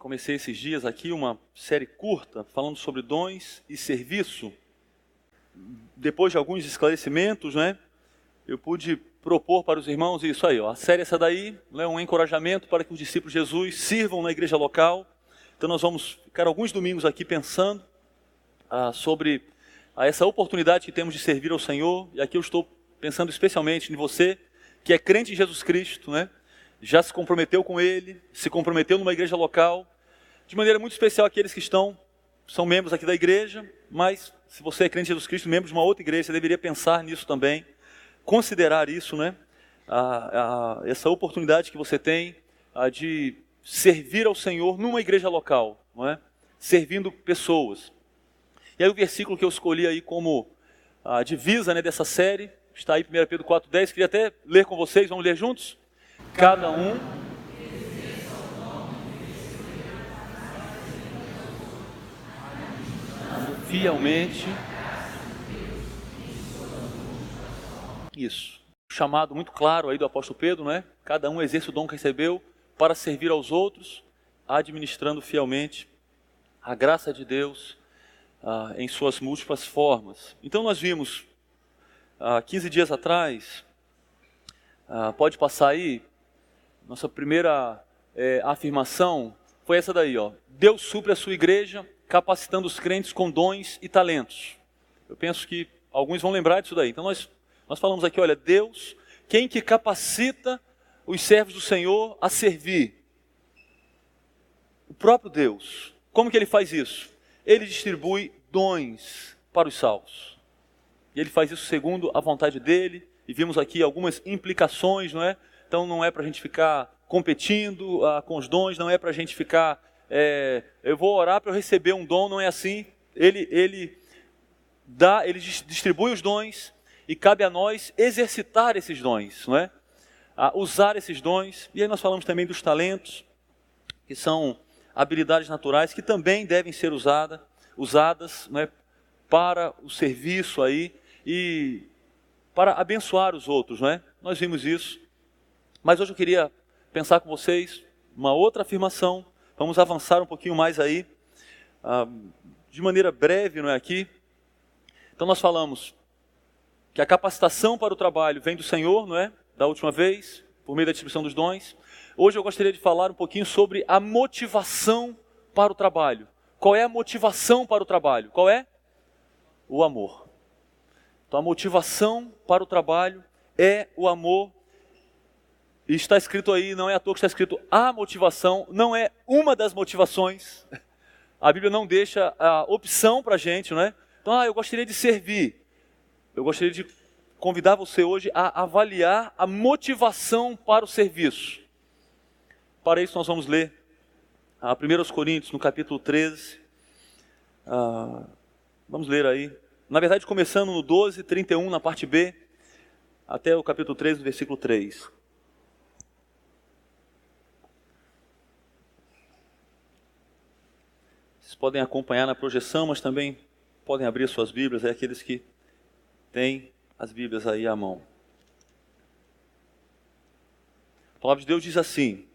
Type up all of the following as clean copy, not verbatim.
comecei esses dias aqui uma série curta falando sobre dons e serviço. Depois de alguns esclarecimentos, eu pude propor para os irmãos isso aí, a série essa daí, um encorajamento para que os discípulos de Jesus sirvam na igreja local. Então nós vamos ficar alguns domingos aqui pensando sobre essa oportunidade que temos de servir ao Senhor. E aqui eu estou pensando especialmente em você que é crente em Jesus Cristo, já se comprometeu com Ele, se comprometeu numa igreja local, de maneira muito especial aqueles que são membros aqui da igreja, mas se você é crente em Jesus Cristo, membro de uma outra igreja, você deveria pensar nisso também, considerar isso, essa oportunidade que você tem de servir ao Senhor numa igreja local, servindo pessoas. E aí o versículo que eu escolhi aí como a divisa dessa série, está aí 1 Pedro 4,10, queria até ler com vocês, vamos ler juntos? Cada um fielmente. Isso. Chamado muito claro aí do apóstolo Pedro, Cada um exerce o dom que recebeu para servir aos outros, administrando fielmente a graça de Deus em suas múltiplas formas. Então nós vimos 15 dias atrás, pode passar aí, nossa primeira afirmação foi essa daí, Deus supre a sua igreja, capacitando os crentes com dons e talentos. Eu penso que alguns vão lembrar disso daí. Então nós falamos aqui, Deus, quem que capacita os servos do Senhor a servir? O próprio Deus. Como que Ele faz isso? Ele distribui dons para os salvos. E Ele faz isso segundo a vontade dEle. E vimos aqui algumas implicações, Então não é para a gente ficar competindo com os dons, não é para a gente ficar, eu vou orar para eu receber um dom, não é assim. Ele distribui os dons e cabe a nós exercitar esses dons, usar esses dons. E aí nós falamos também dos talentos, que são habilidades naturais que também devem ser usadas para o serviço aí e para abençoar os outros, Nós vimos isso. Mas hoje eu queria pensar com vocês uma outra afirmação. Vamos avançar um pouquinho mais aí, de maneira breve, aqui. Então nós falamos que a capacitação para o trabalho vem do Senhor, Da última vez, por meio da distribuição dos dons. Hoje eu gostaria de falar um pouquinho sobre a motivação para o trabalho. Qual é a motivação para o trabalho? Qual é? O amor. Então a motivação para o trabalho é o amor. E está escrito aí, não é à toa que está escrito a motivação, não é uma das motivações. A Bíblia não deixa a opção para a gente, Então, eu gostaria de servir. Eu gostaria de convidar você hoje a avaliar a motivação para o serviço. Para isso nós vamos ler 1 Coríntios, no capítulo 13. Vamos ler aí. Na verdade, começando no 12, 31, na parte B, até o capítulo 13, no versículo 3. Vocês podem acompanhar na projeção, mas também podem abrir suas Bíblias, aqueles que têm as Bíblias aí à mão. A palavra de Deus diz assim: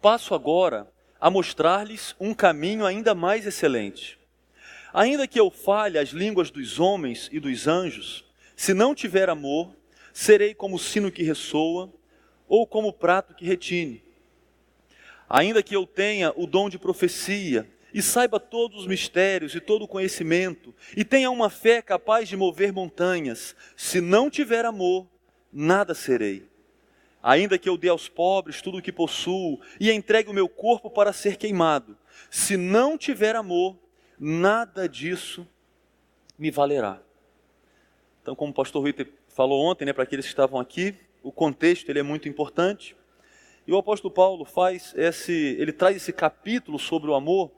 passo agora a mostrar-lhes um caminho ainda mais excelente. Ainda que eu fale as línguas dos homens e dos anjos, se não tiver amor, serei como o sino que ressoa, ou como o prato que retine. Ainda que eu tenha o dom de profecia, e saiba todos os mistérios e todo o conhecimento, e tenha uma fé capaz de mover montanhas, se não tiver amor, nada serei. Ainda que eu dê aos pobres tudo o que possuo, e entregue o meu corpo para ser queimado, se não tiver amor, nada disso me valerá. Então, como o pastor Rui falou ontem, para aqueles que estavam aqui, o contexto ele é muito importante. E o apóstolo Paulo ele traz esse capítulo sobre o amor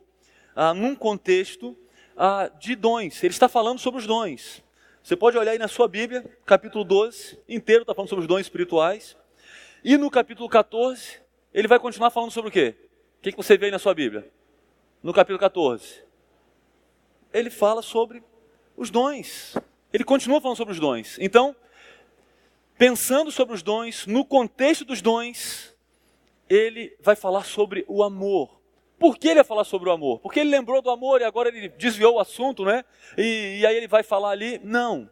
num contexto de dons. Ele está falando sobre os dons. Você pode olhar aí na sua Bíblia, capítulo 12, inteiro está falando sobre os dons espirituais. E no capítulo 14, ele vai continuar falando sobre o quê? O que você vê aí na sua Bíblia? No capítulo 14. Ele fala sobre os dons. Ele continua falando sobre os dons. Então, pensando sobre os dons, no contexto dos dons, ele vai falar sobre o amor. Por que ele ia falar sobre o amor? Porque ele lembrou do amor e agora ele desviou o assunto, né? E aí ele vai falar ali? Não.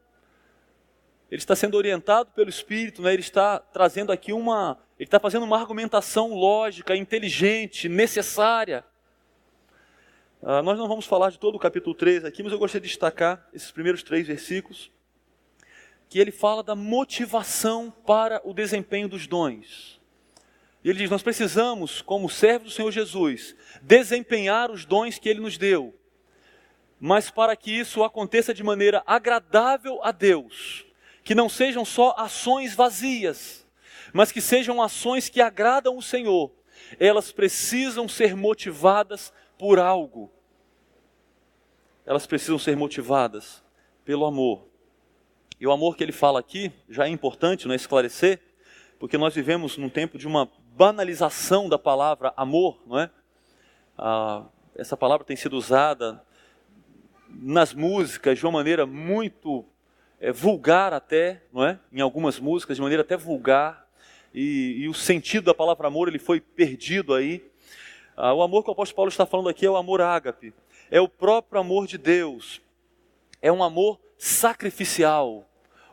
Ele está sendo orientado pelo Espírito, né? Ele está trazendo aqui ele está fazendo uma argumentação lógica, inteligente, necessária. Nós não vamos falar de todo o capítulo 3 aqui, mas eu gostaria de destacar esses primeiros 3 versículos, que ele fala da motivação para o desempenho dos dons. E ele diz, nós precisamos, como servos do Senhor Jesus, desempenhar os dons que Ele nos deu. Mas para que isso aconteça de maneira agradável a Deus, que não sejam só ações vazias, mas que sejam ações que agradam o Senhor, elas precisam ser motivadas por algo. Elas precisam ser motivadas pelo amor. E o amor que ele fala aqui, já é importante, não é, esclarecer, porque nós vivemos num tempo de uma banalização da palavra amor, não é? Essa palavra tem sido usada nas músicas de uma maneira muito vulgar até, não é? Em algumas músicas, de maneira até vulgar, e o sentido da palavra amor ele foi perdido aí. O amor que o apóstolo Paulo está falando aqui é o amor ágape, é o próprio amor de Deus, é um amor sacrificial,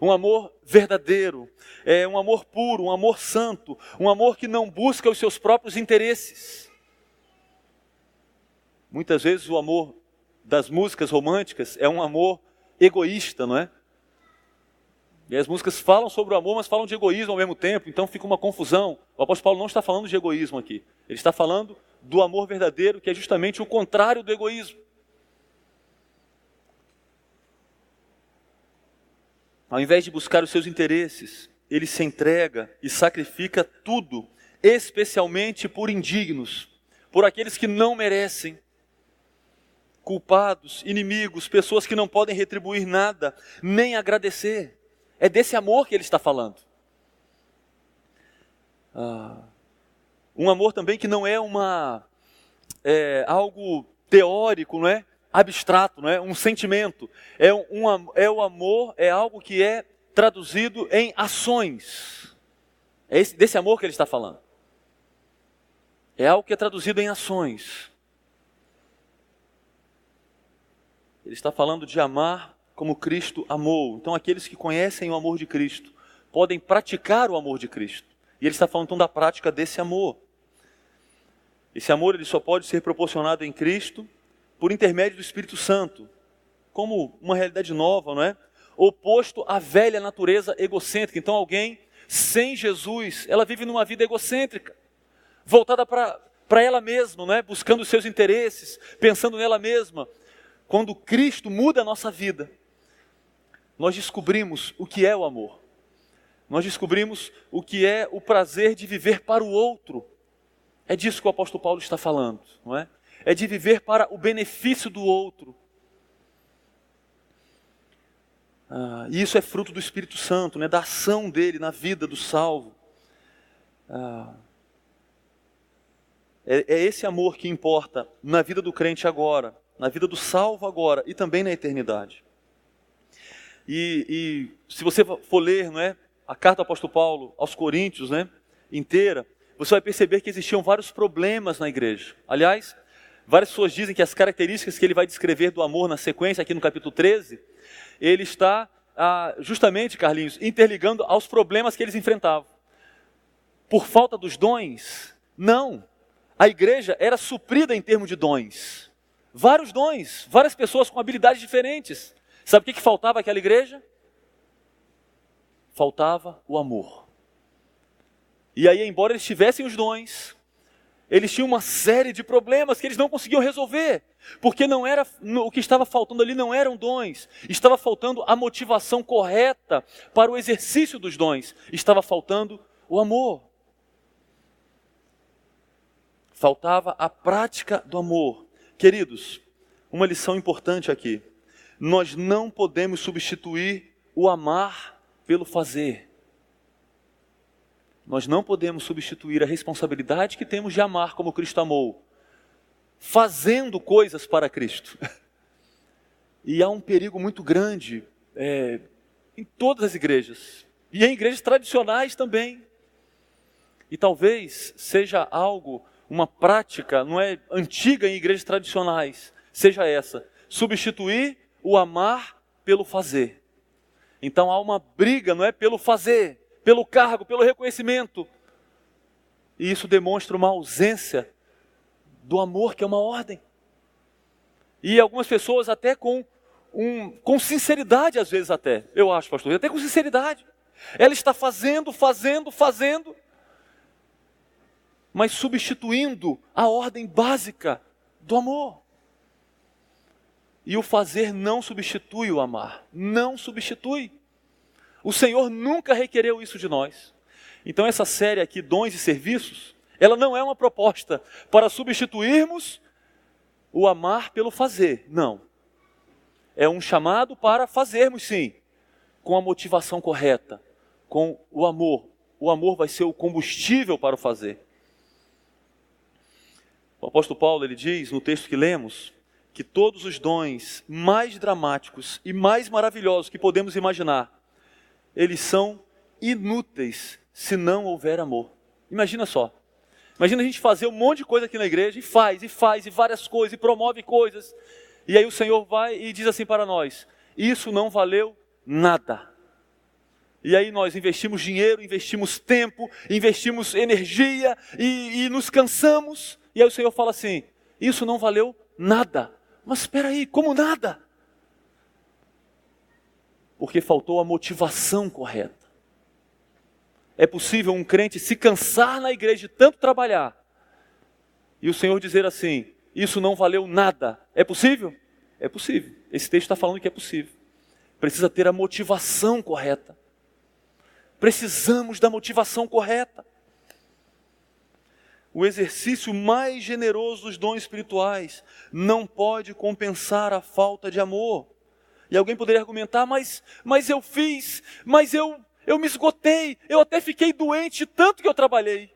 um amor verdadeiro, é um amor puro, um amor santo, um amor que não busca os seus próprios interesses. Muitas vezes o amor das músicas românticas é um amor egoísta, não é? E as músicas falam sobre o amor, mas falam de egoísmo ao mesmo tempo, então fica uma confusão. O apóstolo Paulo não está falando de egoísmo aqui, ele está falando do amor verdadeiro, que é justamente o contrário do egoísmo. Ao invés de buscar os seus interesses, ele se entrega e sacrifica tudo, especialmente por indignos, por aqueles que não merecem, culpados, inimigos, pessoas que não podem retribuir nada, nem agradecer. É desse amor que ele está falando. Um amor também que não é algo teórico, não é? Abstrato, não é? Um sentimento. O amor é algo que é traduzido em ações. É desse amor que ele está falando. É algo que é traduzido em ações. Ele está falando de amar como Cristo amou. Então aqueles que conhecem o amor de Cristo podem praticar o amor de Cristo. E ele está falando então da prática desse amor. Esse amor ele só pode ser proporcionado em Cristo por intermédio do Espírito Santo, como uma realidade nova, não é? Oposto à velha natureza egocêntrica. Então alguém sem Jesus, ela vive numa vida egocêntrica, voltada para ela mesma, não é? Buscando os seus interesses, pensando nela mesma. Quando Cristo muda a nossa vida, nós descobrimos o que é o amor. Nós descobrimos o que é o prazer de viver para o outro. É disso que o apóstolo Paulo está falando, não é? É de viver para o benefício do outro. E isso é fruto do Espírito Santo, né? Da ação dele na vida do salvo. É esse amor que importa na vida do crente agora, na vida do salvo agora e também na eternidade. E se você for ler, não é, a carta do apóstolo Paulo aos Coríntios, né, inteira, você vai perceber que existiam vários problemas na igreja. Aliás, várias pessoas dizem que as características que ele vai descrever do amor na sequência, aqui no capítulo 13, ele está justamente, Carlinhos, interligando aos problemas que eles enfrentavam. Por falta dos dons? Não. A igreja era suprida em termos de dons. Vários dons, várias pessoas com habilidades diferentes. Sabe o que faltava àquela igreja? Faltava o amor. E aí, embora eles tivessem os dons, eles tinham uma série de problemas que eles não conseguiam resolver. Porque o que estava faltando ali não eram dons. Estava faltando a motivação correta para o exercício dos dons. Estava faltando o amor. Faltava a prática do amor. Queridos, uma lição importante aqui. Nós não podemos substituir o amar pelo fazer. Nós não podemos substituir a responsabilidade que temos de amar como Cristo amou, fazendo coisas para Cristo. E há um perigo muito grande em todas as igrejas, e em igrejas tradicionais também. E talvez seja algo uma prática, não é antiga em igrejas tradicionais, seja essa: substituir o amar pelo fazer. Então há uma briga, não é, pelo fazer, pelo cargo, pelo reconhecimento. E isso demonstra uma ausência do amor, que é uma ordem. E algumas pessoas até com sinceridade, às vezes até, eu acho, pastor, até com sinceridade. Ela está fazendo, mas substituindo a ordem básica do amor. E o fazer não substitui o amar, não substitui. O Senhor nunca requereu isso de nós. Então essa série aqui, Dons e Serviços, ela não é uma proposta para substituirmos o amar pelo fazer, não. É um chamado para fazermos sim, com a motivação correta, com o amor. O amor vai ser o combustível para o fazer. O apóstolo Paulo, ele diz no texto que lemos, que todos os dons mais dramáticos e mais maravilhosos que podemos imaginar, eles são inúteis se não houver amor. Imagina só. Imagina a gente fazer um monte de coisa aqui na igreja, e várias coisas, e promove coisas. E aí o Senhor vai e diz assim para nós: isso não valeu nada. E aí nós investimos dinheiro, investimos tempo, investimos energia e nos cansamos. E aí o Senhor fala assim: isso não valeu nada. Mas espera aí, como nada? Porque faltou a motivação correta. É possível um crente se cansar na igreja de tanto trabalhar e o Senhor dizer assim: isso não valeu nada. É possível? É possível. Esse texto está falando que é possível. Precisa ter a motivação correta. Precisamos da motivação correta. O exercício mais generoso dos dons espirituais não pode compensar a falta de amor. E alguém poderia argumentar: mas eu fiz, mas eu me esgotei, eu até fiquei doente, tanto que eu trabalhei.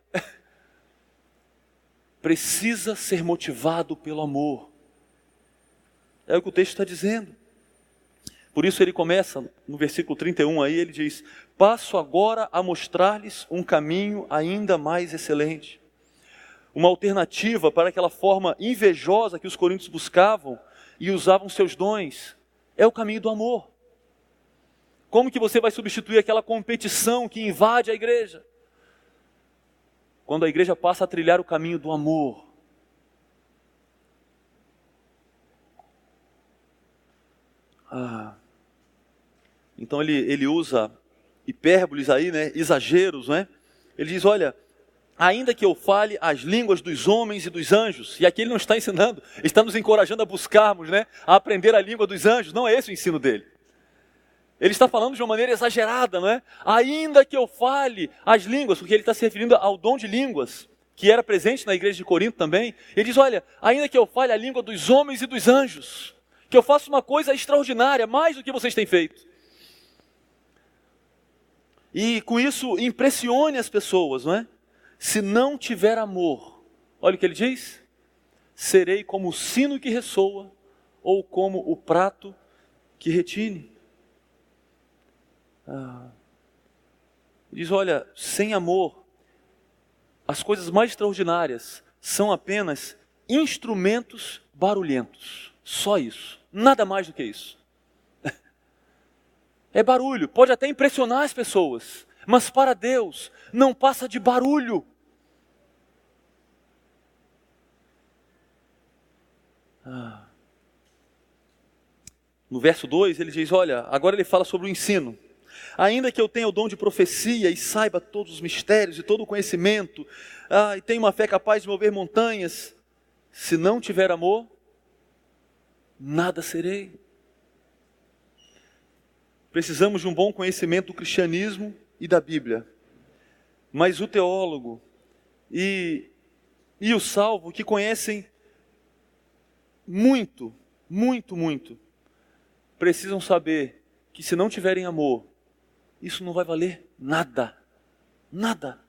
Precisa ser motivado pelo amor. É o que o texto está dizendo. Por isso ele começa no versículo 31 aí, ele diz: passo agora a mostrar-lhes um caminho ainda mais excelente. Uma alternativa para aquela forma invejosa que os coríntios buscavam e usavam seus dons. É o caminho do amor. Como que você vai substituir aquela competição que invade a igreja? Quando a igreja passa a trilhar o caminho do amor. Então ele usa hipérboles aí, né? Exageros, né? Ele diz: olha, ainda que eu fale as línguas dos homens e dos anjos, e aqui ele não está ensinando, ele está nos encorajando a buscarmos, né? A aprender a língua dos anjos, não é esse o ensino dele. Ele está falando de uma maneira exagerada, não é? Ainda que eu fale as línguas, porque ele está se referindo ao dom de línguas, que era presente na igreja de Corinto também. Ele diz: olha, ainda que eu fale a língua dos homens e dos anjos, que eu faça uma coisa extraordinária, mais do que vocês têm feito. E com isso impressione as pessoas, não é? Se não tiver amor, olha o que ele diz: serei como o sino que ressoa, ou como o prato que retine. Diz: olha, sem amor, as coisas mais extraordinárias são apenas instrumentos barulhentos. Só isso, nada mais do que isso. É barulho, pode até impressionar as pessoas, mas para Deus não passa de barulho. No verso 2 ele diz: olha, agora ele fala sobre o ensino. Ainda que eu tenha o dom de profecia e saiba todos os mistérios e todo o conhecimento, e tenha uma fé capaz de mover montanhas, se não tiver amor, nada serei. Precisamos de um bom conhecimento do cristianismo e da Bíblia. Mas o teólogo e o salvo, que conhecem muito, precisam saber que se não tiverem amor, isso não vai valer nada. Nada.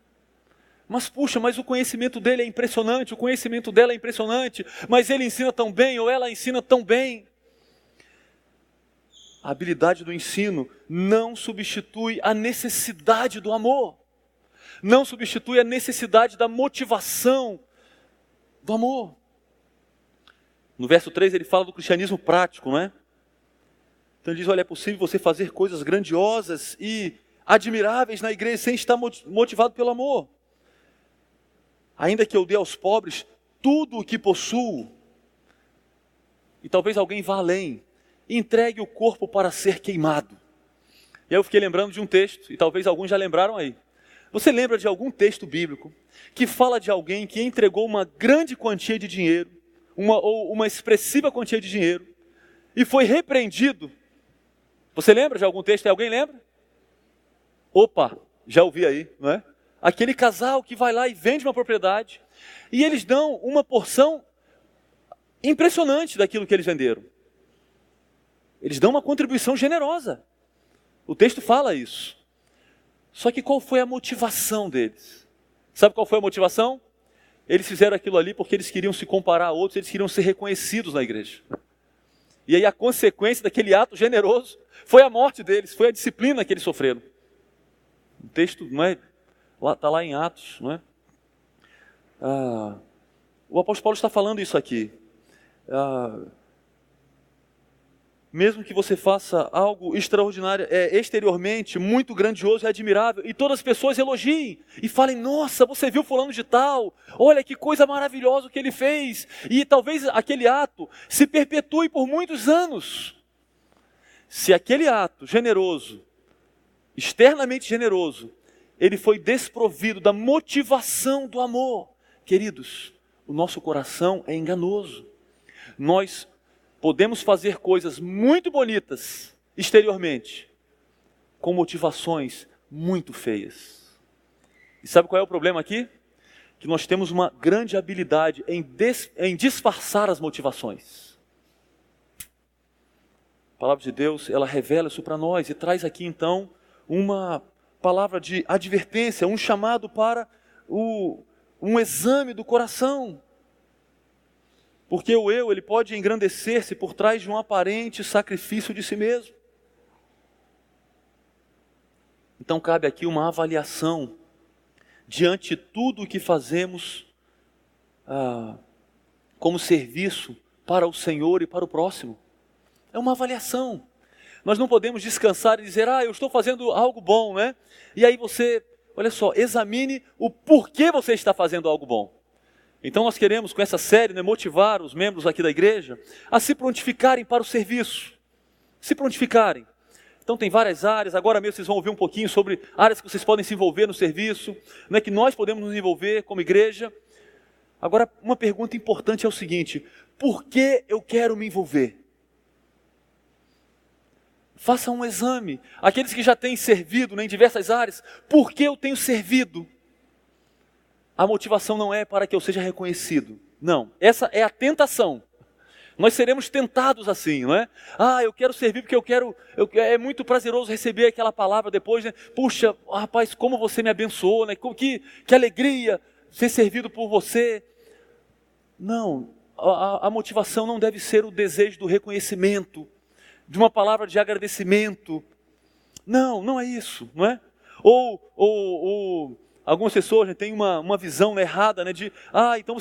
Mas puxa, mas o conhecimento dele é impressionante, o conhecimento dela é impressionante, mas ele ensina tão bem, ou ela ensina tão bem. A habilidade do ensino não substitui a necessidade do amor. Não substitui a necessidade da motivação do amor. No verso 3 ele fala do cristianismo prático, não é? Então ele diz, olha, é possível você fazer coisas grandiosas e admiráveis na igreja sem estar motivado pelo amor. Ainda que eu dê aos pobres tudo o que possuo, e talvez alguém vá além, entregue o corpo para ser queimado. E aí eu fiquei lembrando de um texto, e talvez alguns já lembraram aí. Você lembra de algum texto bíblico que fala de alguém que entregou uma grande quantia de dinheiro, ou uma expressiva quantia de dinheiro, e foi repreendido? Você lembra de algum texto? Alguém lembra? Opa, já ouvi aí, não é? Aquele casal que vai lá e vende uma propriedade, e eles dão uma porção impressionante daquilo que eles venderam. Eles dão uma contribuição generosa. O texto fala isso. Só que qual foi a motivação deles? Sabe qual foi a motivação? Eles fizeram aquilo ali porque eles queriam se comparar a outros, eles queriam ser reconhecidos na igreja. E aí a consequência daquele ato generoso foi a morte deles, foi a disciplina que eles sofreram. O texto não é, está lá em Atos, não é? O apóstolo Paulo está falando isso aqui. Mesmo que você faça algo extraordinário, exteriormente, muito grandioso e admirável, e todas as pessoas elogiem, e falem, nossa, você viu fulano de tal, olha que coisa maravilhosa que ele fez, e talvez aquele ato se perpetue por muitos anos. Se aquele ato generoso, externamente generoso, ele foi desprovido da motivação do amor, queridos, o nosso coração é enganoso. Nós podemos fazer coisas muito bonitas exteriormente, com motivações muito feias. E sabe qual é o problema aqui? Que nós temos uma grande habilidade em disfarçar as motivações. A palavra de Deus, ela revela isso para nós e traz aqui então uma palavra de advertência, um chamado para um exame do coração. Porque o eu, ele pode engrandecer-se por trás de um aparente sacrifício de si mesmo. Então cabe aqui uma avaliação diante de tudo o que fazemos como serviço para o Senhor e para o próximo. É uma avaliação. Nós não podemos descansar e dizer, eu estou fazendo algo bom, né? E aí você, olha só, examine o porquê você está fazendo algo bom. Então nós queremos com essa série, né, motivar os membros aqui da igreja a se prontificarem para o serviço. Se prontificarem. Então tem várias áreas, agora mesmo vocês vão ouvir um pouquinho sobre áreas que vocês podem se envolver no serviço, né, que nós podemos nos envolver como igreja. Agora uma pergunta importante é o seguinte, por que eu quero me envolver? Faça um exame. Aqueles que já têm servido, né, em diversas áreas, por que eu tenho servido? A motivação não é para que eu seja reconhecido. Não, essa é a tentação. Nós seremos tentados assim, não é? Eu quero servir porque é muito prazeroso receber aquela palavra depois, né? Puxa, rapaz, como você me abençoou, né? Que alegria ser servido por você. Não, a motivação não deve ser o desejo do reconhecimento, de uma palavra de agradecimento. Não é isso, não é? Ou algumas pessoas têm uma visão errada, né, de, então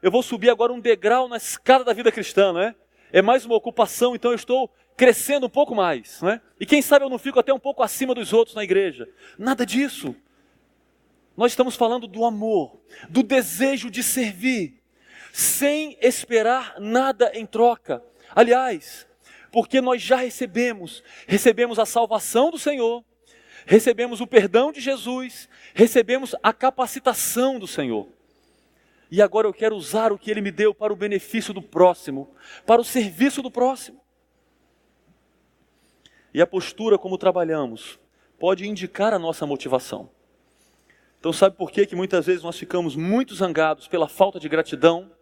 eu vou subir agora um degrau na escada da vida cristã, né? É mais uma ocupação, então eu estou crescendo um pouco mais, né? E quem sabe eu não fico até um pouco acima dos outros na igreja. Nada disso. Nós estamos falando do amor, do desejo de servir, sem esperar nada em troca. Aliás, porque nós já recebemos a salvação do Senhor, recebemos o perdão de Jesus, recebemos a capacitação do Senhor. E agora eu quero usar o que Ele me deu para o benefício do próximo, para o serviço do próximo. E a postura como trabalhamos pode indicar a nossa motivação. Então sabe por que muitas vezes nós ficamos muito zangados pela falta de gratidão?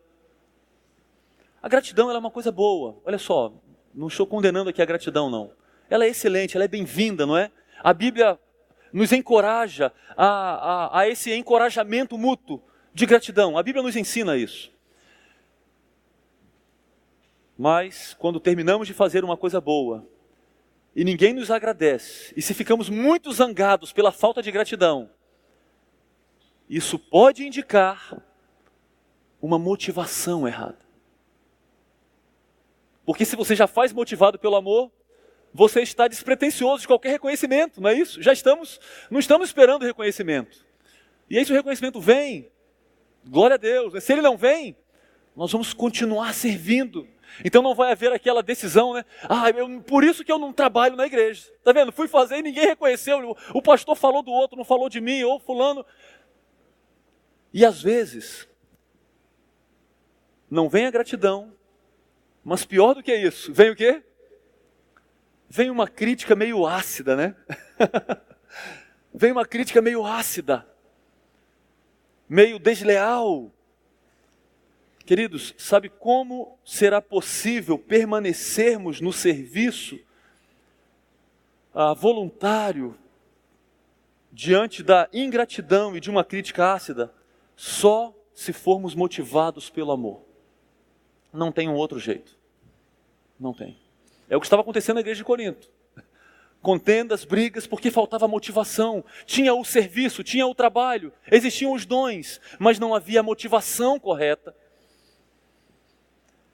A gratidão ela é uma coisa boa, olha só, não estou condenando aqui a gratidão não. Ela é excelente, ela é bem-vinda, não é? A Bíblia nos encoraja a esse encorajamento mútuo de gratidão. A Bíblia nos ensina isso. Mas, quando terminamos de fazer uma coisa boa, e ninguém nos agradece, e se ficamos muito zangados pela falta de gratidão, isso pode indicar uma motivação errada. Porque se você já faz motivado pelo amor, você está despretensioso de qualquer reconhecimento, não é isso? Não estamos esperando reconhecimento. E aí se o reconhecimento vem, glória a Deus, né? Se ele não vem, nós vamos continuar servindo. Então não vai haver aquela decisão, né? Por isso que eu não trabalho na igreja. Está vendo? Fui fazer e ninguém reconheceu. O pastor falou do outro, não falou de mim, ou fulano. E às vezes, não vem a gratidão, mas pior do que isso, vem o quê? Vem uma crítica meio ácida, né? Vem uma crítica meio ácida, meio desleal. Queridos, sabe como será possível permanecermos no serviço voluntário diante da ingratidão e de uma crítica ácida? Só se formos motivados pelo amor. Não tem um outro jeito. Não tem. É o que estava acontecendo na igreja de Corinto. Contendas, brigas, porque faltava motivação. Tinha o serviço, tinha o trabalho, existiam os dons, mas não havia a motivação correta.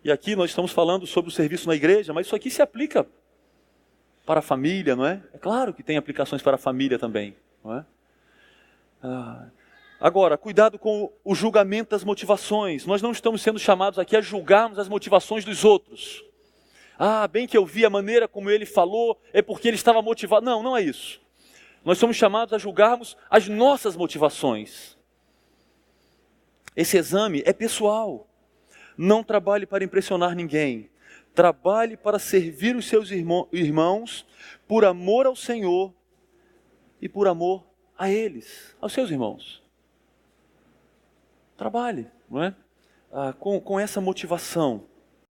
E aqui nós estamos falando sobre o serviço na igreja, mas isso aqui se aplica para a família, não é? É claro que tem aplicações para a família também, não é? Agora, cuidado com o julgamento das motivações. Nós não estamos sendo chamados aqui a julgarmos as motivações dos outros. Bem que eu vi a maneira como ele falou, é porque ele estava motivado. Não, não é isso. Nós somos chamados a julgarmos as nossas motivações. Esse exame é pessoal. Não trabalhe para impressionar ninguém. Trabalhe para servir os seus irmãos por amor ao Senhor e por amor a eles, aos seus irmãos. Trabalhe, não é? Com essa motivação.